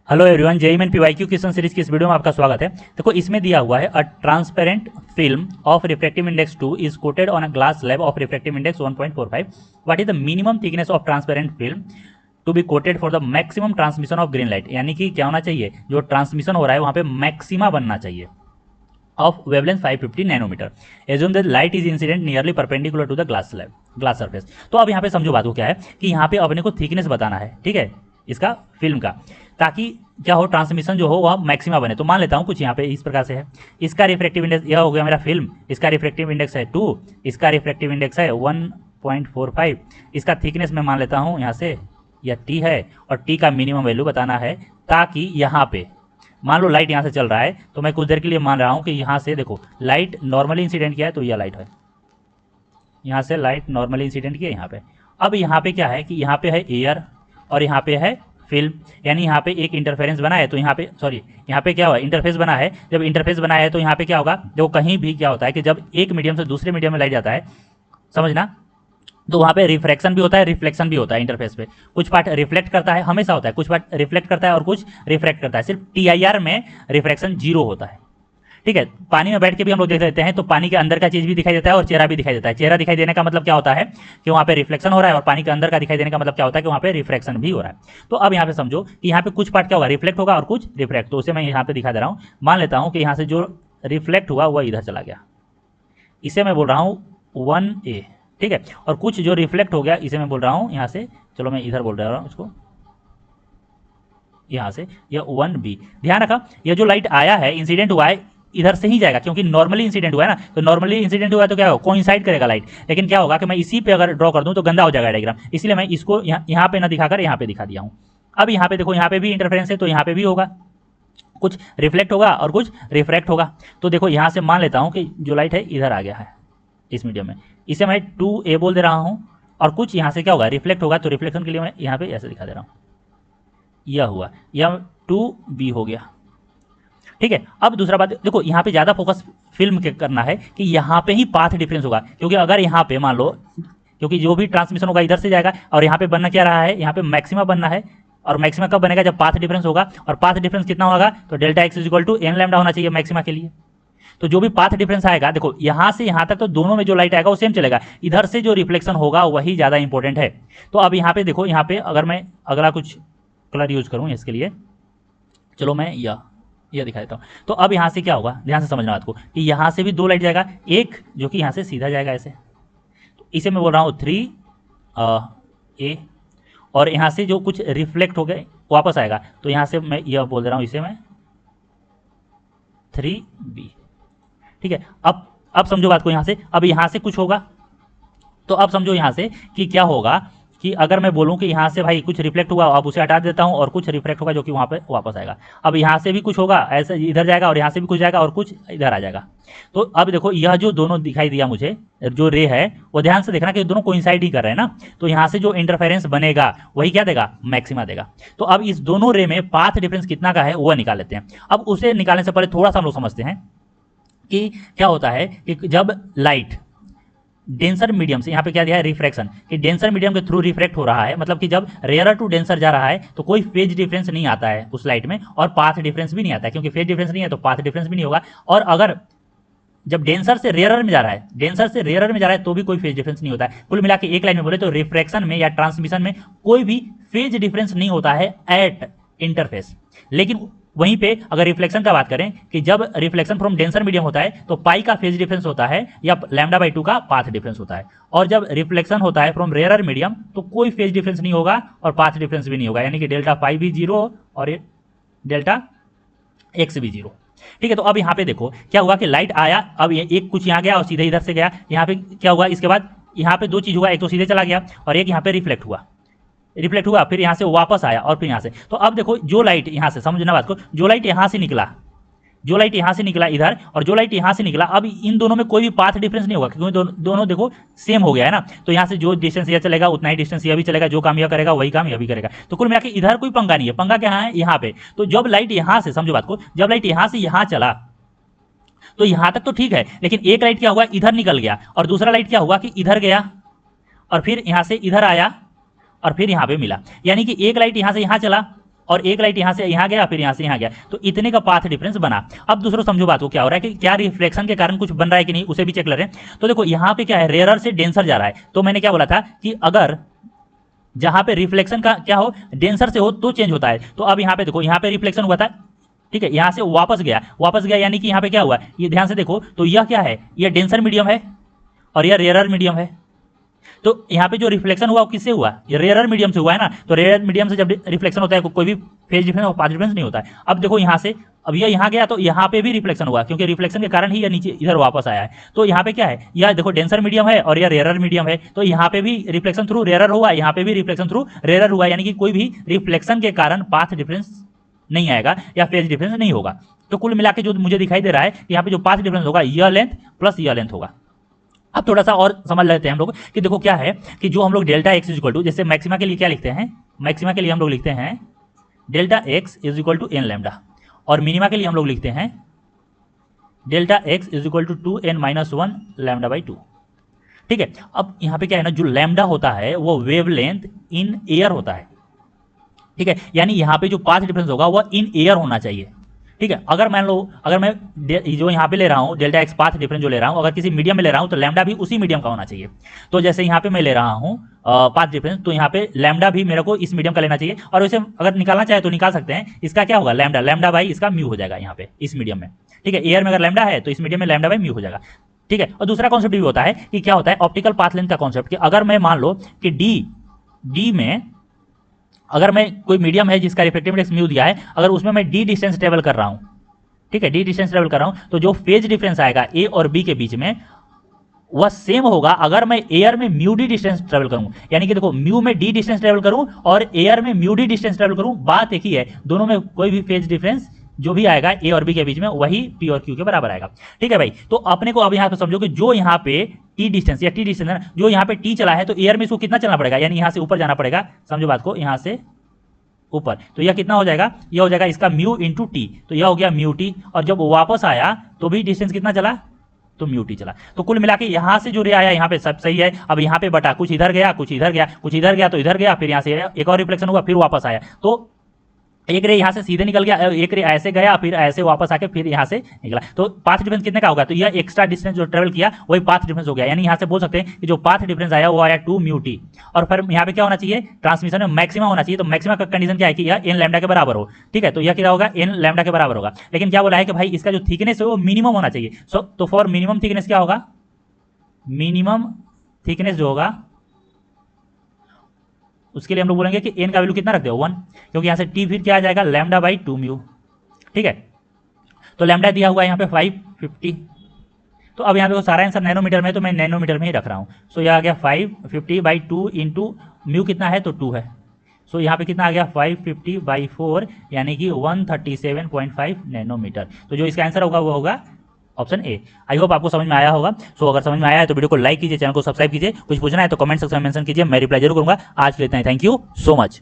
Hello everyone, JEE main PYQ question series की इस video में आपका स्वागत है। देखो इसमें दिया हुआ है a transparent film of refractive index 2 is coated on a glass slab of refractive index 1.45। What is the minimum thickness of transparent film to be coated for the maximum transmission of green light. यानी कि क्या होना चाहिए, जो transmission हो रहा है वहां पे मैक्सिमा बनना चाहिए of wavelength 550 nanometre. Assume that light is incident nearly perpendicular to the glass slab, glass surface. तो अब यहाँ पे समझो बात को क्या है कि यहाँ पे अपने को थिकनेस बताना है, ठीक है, इसका फिल्म का, ताकि क्या हो, ट्रांसमिशन जो हो वह मैक्सिमा बने। तो मान लेता हूँ कुछ यहाँ पे इस प्रकार से है, इसका रिफ्रैक्टिव इंडेक्स यह हो गया मेरा फिल्म, इसका रिफ्रैक्टिव इंडेक्स है 2, इसका रिफ्रैक्टिव इंडेक्स है 1.45, इसका थिकनेस मैं मान लेता हूँ यहाँ से यह टी है और टी का मिनिमम वैल्यू बताना है, ताकि यहाँ पे मान लो लाइट यहाँ से चल रहा है तो मैं कुछ देर के लिए मान रहा हूँ कि यहाँ से देखो लाइट नॉर्मली इंसिडेंट किया है, तो यह लाइट है, यहाँ से लाइट नॉर्मली इंसिडेंट किया यहाँ पे। अब यहाँ पे क्या है कि यहाँ पे है एयर और यहाँ पे है फिल्म, यानी यहाँ पे एक इंटरफेरेंस बना है, तो यहाँ पे सॉरी यहाँ पे क्या हुआ, इंटरफेस बना है। जब इंटरफेस बना है तो यहाँ पे क्या होगा, जो कहीं भी क्या होता है कि जब एक मीडियम से दूसरे मीडियम में लाइट जाता है, समझना, तो वहाँ पे रिफ्रैक्शन भी होता है, रिफ्लेक्शन भी होता है। इंटरफेस पे कुछ पार्ट रिफ्लेक्ट करता है, हमेशा होता है, कुछ पार्ट रिफ्लेक्ट करता है और कुछ रिफ्रैक्ट करता है। सिर्फ टीआईआर में रिफ्रैक्शन 0 होता है, ठीक है। पानी में बैठ के भी हम लोग देख लेते हैं तो पानी के अंदर का चीज भी दिखाई देता है और चेहरा भी दिखाई देता है। चेहरा दिखाई देने का मतलब क्या होता है कि वहाँ पे रिफ्लेक्शन हो रहा है, और पानी के अंदर का दिखाई देने का मतलब क्या होता है कि वहाँ पे रिफ्रैक्शन भी हो रहा है। तो अब यहाँ पे समझो कि यहाँ पे कुछ पार्ट क्या होगा, रिफ्लेक्ट होगा और कुछ रिफ्रैक्ट। तो उसे मैं यहाँ पे दिखा दे रहा हूँ। मान लेता हूँ कि यहाँ से जो रिफ्लेक्ट हुआ वह इधर चला गया, इसे मैं बोल रहा हूँ 1A, ठीक है। और कुछ जो रिफ्लेक्ट हो गया इसे मैं बोल रहा हूँ यहाँ से, चलो मैं इधर बोल रहा हूँ इसको, यहाँ से यह 1B। ध्यान रखा, यह जो लाइट आया है, इंसिडेंट हुआ है, इधर से ही जाएगा, क्योंकि नॉर्मली इंसिडेंट हुआ है ना, तो नॉर्मली इंसिडेंट हुआ है तो क्या होगा, कोइंसाइड करेगा लाइट। लेकिन क्या होगा कि मैं इसी पे अगर ड्रॉ कर दूं तो गंदा हो जाएगा डायग्राम, इसलिए मैं इसको यहाँ पे ना दिखाकर यहाँ पे दिखा दिया हूँ। अब यहाँ पे देखो, यहाँ पे भी इंटरफेरेंस है तो यहाँ पे भी होगा, कुछ रिफ्लेक्ट होगा और कुछ रिफ्रैक्ट होगा। तो देखो यहाँ से मान लेता हूँ कि जो लाइट है इधर आ गया है इस मीडियम में, इसे मैं 2A बोल दे रहा हूँ, और कुछ यहाँ से क्या होगा, रिफ्लेक्ट होगा। तो रिफ्लेक्शन के लिए मैं यहाँ पे ऐसे दिखा दे रहा हूँ, यह हुआ, यह 2B हो गया, ठीक है। अब दूसरा बात देखो, यहाँ पे ज़्यादा फोकस फिल्म के करना है कि यहाँ पे ही पाथ डिफरेंस होगा, क्योंकि अगर यहाँ पे मान लो, क्योंकि जो भी ट्रांसमिशन होगा इधर से जाएगा, और यहाँ पे बनना क्या रहा है, यहाँ पे मैक्सिमा बनना है। और मैक्सिमा कब बनेगा, जब पाथ डिफरेंस होगा, और पाथ डिफरेंस कितना होगा, तो delta X is equal to N lambda होना चाहिए मैक्सिमा के लिए। तो जो भी पाथ डिफरेंस आएगा, देखो यहाँ से यहाँ तक तो दोनों में जो लाइट आएगा वो सेम चलेगा, इधर से जो रिफ्लेक्शन होगा वही ज़्यादा इंपॉर्टेंट है। तो अब यहाँ पे देखो, यहाँ पे अगर मैं अगला कुछ कलर यूज करूँ इसके लिए, चलो मैं यह दिखा देता हूँ। तो अब यहाँ से क्या होगा, ध्यान से समझना बात को, कि यहाँ से भी 2 लाइट जाएगा, एक जो कि यहाँ से सीधा जाएगा ऐसे, तो इसे मैं बोल रहा हूँ 3A, और यहाँ से जो कुछ रिफ्लेक्ट हो गए वापस आएगा, तो यहाँ से मैं यह बोल दे रहा हूँ, इसे मैं 3B, ठीक है। अब समझो बात को, यहाँ से अब यहाँ से कुछ होगा, तो अब समझो यहाँ से कि क्या होगा, कि अगर मैं बोलूं कि यहाँ से भाई कुछ रिफ्लेक्ट हुआ, अब उसे हटा देता हूँ, और कुछ रिफ्लेक्ट होगा जो कि वहाँ पे वापस आएगा। अब यहाँ से भी कुछ होगा ऐसे इधर जाएगा, और यहाँ से भी कुछ जाएगा और कुछ इधर आ जाएगा। तो अब देखो, यह जो दोनों दिखाई दिया मुझे, जो रे है वो ध्यान से देखना कि दोनों कोइंसाइड ही कर रहे हैं ना, तो यहाँ से जो इंटरफेरेंस बनेगा वही क्या देगा, मैक्सिमा देगा। तो अब इस दोनों रे में पाथ डिफरेंस कितना का है वह निकाल लेते हैं। अब उसे निकालने से पहले थोड़ा सा हम लोग समझते हैं कि क्या होता है कि जब लाइट डेंसर मीडियम से, यहाँ पे क्या दिया है, रिफ्रैक्शन, कि डेंसर मीडियम के थ्रू रिफ्रैक्ट हो रहा है, मतलब कि जब रेयर टू डेंसर जा रहा है तो कोई फेज डिफरेंस नहीं आता है उस लाइट में, और पाथ डिफरेंस भी नहीं आता है, क्योंकि फेज डिफरेंस नहीं है तो पाथ डिफरेंस भी नहीं होगा। और अगर जब डेंसर से रेयरर में जा रहा है, डेंसर से रेयरर में जा रहा है तो भी कोई फेज डिफरेंस नहीं होता है। कुल मिला के एक लाइन में बोले तो रिफ्रैक्शन में या ट्रांसमिशन में कोई भी फेज डिफरेंस नहीं होता है एट इंटरफेस। लेकिन वहीं पे अगर रिफ्लेक्शन का बात करें कि जब रिफ्लेक्शन फ्रॉम डेंसर मीडियम होता है तो पाई का फेज डिफरेंस होता है, या λ/2 का पाथ डिफरेंस होता है। और जब रिफ्लेक्शन होता है फ्रॉम रेयरर मीडियम तो कोई फेज डिफरेंस नहीं होगा और पाथ डिफरेंस भी नहीं होगा, यानी कि डेल्टा पाई भी 0 और डेल्टा एक्स भी 0, ठीक है। तो अब यहाँ पे देखो क्या हुआ कि लाइट आया, अब ये एक कुछ यहाँ गया और सीधे इधर से गया, यहाँ पे क्या हुआ, इसके बाद यहाँ पे 2 चीज हुआ, एक तो सीधे चला गया और एक यहाँ पे रिफ्लेक्ट हुआ, फिर यहाँ से वापस आया और फिर यहाँ से। तो अब देखो, जो लाइट यहाँ से, समझना बात को, जो लाइट यहाँ से निकला, जो लाइट यहाँ से निकला इधर, और जो लाइट यहाँ से निकला, अब इन दोनों में कोई भी पाथ डिफरेंस नहीं होगा, क्योंकि दोनों देखो सेम हो गया है ना। तो यहाँ से जो डिस्टेंस यह चलेगा उतना ही डिस्टेंस यह भी चलेगा, जो काम यह करेगा वही काम यह भी करेगा। तो कुल मिला के इधर कोई पंगा नहीं है, पंगा क्या है यहाँ पे। तो जब लाइट यहाँ से, समझो बात को, जब लाइट यहाँ से यहाँ चला तो यहाँ तक तो ठीक है, लेकिन एक लाइट क्या हुआ, इधर निकल गया, और दूसरा लाइट क्या हुआ कि इधर गया और फिर यहाँ से इधर आया और फिर यहाँ पे मिला। यानी कि एक लाइट यहाँ से यहाँ चला और एक लाइट यहाँ से यहाँ गया फिर यहाँ से यहाँ गया, तो इतने का पाथ डिफरेंस बना। अब दूसरों समझो बात को, क्या हो रहा है कि क्या रिफ्लेक्शन के कारण कुछ बन रहा है कि नहीं, उसे भी चेक कर रहे हैं। तो देखो यहाँ पे क्या है, रेयरर से डेंसर जा रहा है। तो मैंने क्या बोला था कि अगर जहां पे रिफ्लेक्शन का क्या हो, डेंसर से हो तो चेंज होता है। तो अब यहाँ पे देखो, यहाँ पे रिफ्लेक्शन हुआ था, ठीक है, यहाँ से वापस गया यानी कि यहाँ पे क्या हुआ, ये ध्यान से देखो, तो यह क्या है, ये डेंसर मीडियम है और यह रेयरर मीडियम है। तो यहाँ पे जो रिफ्लेक्शन हुआ वो किससे हुआ, ये रेयरर मीडियम से हुआ है ना। तो रेयरर मीडियम से जब रिफ्लेक्शन होता है कोई भी फेज डिफरेंस और पाथ डिफरेंस नहीं होता है। अब देखो यहाँ से, अब ये यहाँ गया तो यहाँ पे भी रिफ्लेक्शन हुआ, क्योंकि रिफ्लेक्शन के कारण ही ये नीचे इधर वापस आया है। तो यहाँ पे क्या है, यह देखो डेंसर मीडियम है और यह रेयरर मीडियम है। तो यहाँ पे भी रिफ्लेक्शन थ्रू रेयरर हुआ, यहाँ पे भी रिफ्लेक्शन थ्रू रेयरर हुआ, यानी कि कोई भी रिफ्लेक्शन के कारण पाथ डिफरेंस नहीं आएगा या फेज डिफरेंस नहीं होगा। तो कुल मिला के जो मुझे दिखाई दे रहा है, यहाँ पे जो पाथ डिफरेंस होगा यह लेंथ प्लस यह लेंथ होगा। अब थोड़ा सा और समझ लेते हैं हम लोग कि देखो क्या है कि जो हम लोग delta X is equal to, जैसे मैक्सिमा के लिए क्या लिखते हैं, मैक्सिमा के लिए हम लोग लिखते हैं delta X is equal to N lambda, और मिनिमा के लिए हम लोग लिखते हैं delta X is equal to 2n-1 lambda by 2। ठीक है, अब यहाँ पे क्या है ना, जो लैम्डा होता है वो वेवलेंथ इन एयर होता है। ठीक है, यानी यहाँ पे जो पाथ डिफरेंस होगा वो इन एयर होना चाहिए। ठीक है, अगर मान लो, अगर मैं जो यहाँ पे ले रहा हूँ डेल्टा एक्स पाथ डिफरेंस जो ले रहा हूँ, अगर किसी मीडियम में ले रहा हूँ तो लैम्डा भी उसी मीडियम का होना चाहिए। तो जैसे यहाँ पे मैं ले रहा हूँ पाथ डिफरेंस, तो यहाँ पे लैम्डा भी मेरे को इस मीडियम का लेना चाहिए, और वैसे अगर निकालना चाहे तो निकाल सकते हैं। इसका क्या होगा, लैम्डा, लैम्डा बाई इसका म्यू हो जाएगा यहाँ पे इस मीडियम में। ठीक है, एयर में अगर लैम्डा है तो इस मीडियम में लैम्डा बाई म्यू हो जाएगा। ठीक है, और दूसरा कॉन्सेप्ट भी होता है कि क्या होता है ऑप्टिकल पाथ लेंथ का कॉन्सेप्ट, कि अगर मैं मान लो कि डी में अगर मैं कोई मीडियम है जिसका रिफ्लेक्टिव इंडेक्स म्यू दिया है, अगर उसमें मैं डी डिस्टेंस ट्रेवल कर रहा हूँ, ठीक है, डी डिस्टेंस ट्रेवल कर रहा हूं, तो जो फेज डिफरेंस आएगा ए और बी के बीच में वह सेम होगा अगर मैं एयर में म्यू डी डिस्टेंस ट्रेवल करूं। यानी कि देखो, म्यू में डी डिस्टेंस ट्रेवल करूं और एयर में म्यू डी डिस्टेंस ट्रेवल करूं, बात एक ही है, दोनों में कोई भी फेज डिफरेंस जो भी आएगा ए और बी के बीच में वही पी और क्यू के बराबर आएगा। ठीक है भाई, तो अपने को अब यहाँ पे समझो कि जो यहाँ पे टी डिस्टेंस या टी डिस्टेंस है ना, जो यहाँ पे टी चला है तो एयर में इसको कितना चलना पड़ेगा, यानी यहाँ से ऊपर जाना पड़ेगा, समझो बात को, यहाँ से ऊपर। तो यह कितना हो जाएगा, यह हो जाएगा इसका म्यू इंटू टी, तो यह हो गया म्यू टी, और जब वापस आया तो भी डिस्टेंस कितना चला, तो म्यू टी चला। तो कुल मिला के यहाँ से जो रे आया यहाँ पे सब सही है। अब यहाँ पे बटा, कुछ इधर गया कुछ इधर गया, कुछ इधर गया तो इधर गया, फिर यहाँ से एक और रिफ्लेक्शन हुआ फिर वापस आया, तो एक रे यहाँ से सीधे निकल गया, एक रे ऐसे गया फिर ऐसे वापस आके फिर यहाँ से निकला। तो पाथ डिफरेंस कितने का होगा, तो यह एक्स्ट्रा डिस्टेंस जो ट्रेवल किया वही पाथ डिफरेंस हो गया। यानी यहाँ से बोल सकते हैं कि जो पाथ डिफरेंस आया वो आया 2 म्यू टी, और फिर यहाँ पे क्या होना चाहिए, ट्रांसमिशन में मैक्सिमम होना चाहिए। तो मैक्सिमम का कंडीशन क्या है कि यह एन लैम्डा के बराबर हो। ठीक है, तो यह क्या होगा, एन लैम्डा के बराबर होगा। लेकिन क्या बोला है कि भाई इसका जो थिकनेस है वो मिनिमम होना चाहिए। सो तो फॉर मिनिमम थिकनेस क्या होगा, मिनिमम थिकनेस जो होगा उसके लिए हम लोग बोलेंगे कि एन का वैल्यू कितना रख दो 1, क्योंकि यहाँ से टी फिर क्या आ जाएगा, लैम्डा बाई 2 म्यू। ठीक है, तो लैम्डा दिया हुआ है यहाँ पे 550। तो अब यहाँ पे सारा आंसर नैनोमीटर में है तो मैं नैनोमीटर में ही रख रहा हूँ। सो यह आ गया 550/2 इंटू म्यू कितना है, तो 2 है। सो यहाँ पे कितना आ गया 550/4 यानी कि 137.5 नैनोमीटर। तो जो इसका आंसर होगा वो होगा ऑप्शन ए। आई होप आपको समझ में आया होगा। सो अगर समझ में आया है तो वीडियो को लाइक कीजिए, चैनल को सब्सक्राइब कीजिए, कुछ पूछना है तो कमेंट सेक्शन में मेंशन कीजिए, मैं रिप्लाई जरूर करूंगा। आज के लिए इतना ही, थैंक यू सो मच।